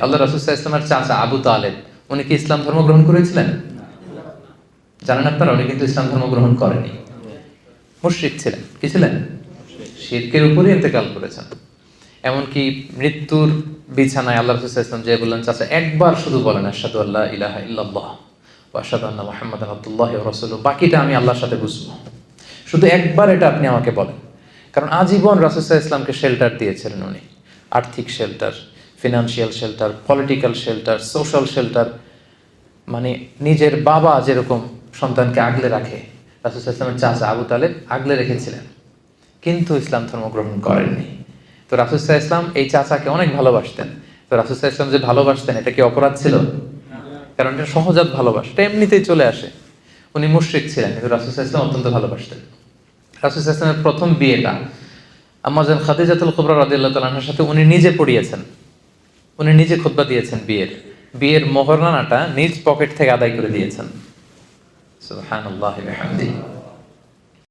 আল্লাহ রাসূল সাল্লাল্লাহু আলাইহি ওয়াসাল্লামের চাচা আবু তালেব, উনি কি ইসলাম ধর্ম গ্রহণ করেছিলেন? জানেন আপনারা, উনি কিন্তু ইসলাম ধর্ম গ্রহণ করেনি, মুশরিক ছিলেন। কি ছিলেন? শিরকের উপরই ইন্তেকাল করেছেন। এমনকি মৃত্যুর বিছানায় আল্লাহ রাসূল সাল্লাল্লাহু আলাইহি ওয়াসাল্লাম যে বললেন, চাচা একবার শুধু বলেন আশহাদু আল্লা ইলাহা ইল্লাল্লাহ ওয়া আশহাদু আন্না মুহাম্মাদান আবদুল্লাহি ওয়া রাসূলুহু, বাকিটা আমি আল্লাহর সাথে বুঝবো, শুধু একবার এটা আপনি আমাকে বলেন। কারণ আজীবন রাসূল সাল্লাল্লাহু আলাইহি ওয়াসাল্লামকে শেল্টার দিয়েছিলেন উনি, আর্থিক shelter, financial shelter, political shelter, social shelter. মানে নিজের বাবা যেরকম সন্তানকে আগলে রাখে, রাসূল সাল্লাল্লাহু আলাইহি ওয়াসাল্লামের চাচা আবু তালেব আগলে রেখেছিলেন, কিন্তু ইসলাম ধর্ম গ্রহণ করেননি। তো রাসূল সাল্লাল্লাহু আলাইহি ওয়াসাল্লাম এই চাচাকে অনেক ভালোবাসতেন। তো রাসূল সাল্লাল্লাহু আলাইহি ওয়াসাল্লাম যে ভালোবাসতেন, এটা কি অপরাধ ছিল? কারণ এটা সহজাত ভালোবাসা, এটা এমনিতেই চলে আসে। উনি মুশরিক ছিলেন, কিন্তু রাসূল সাল্লাল্লাহু আলাইহি ওয়াসাল্লাম অত্যন্ত ভালোবাসতেন। রাসূল সাল্লাল্লাহু আলাইহি ওয়াসাল্লামের প্রথম বিয়েটা আম্মা জান খাদিজাতুল কুবরা রাদিয়াল্লাহু তাআলা আনহার সাথে উনি নিজে পড়িয়েছেন, উনি নিজে খুতবা দিয়েছেন। বিয়ের মোহরানাটা নিজ পকেট থেকে আদায় করে দিয়েছেন। সুবহানাল্লাহি ওয়া বিহামদিহি।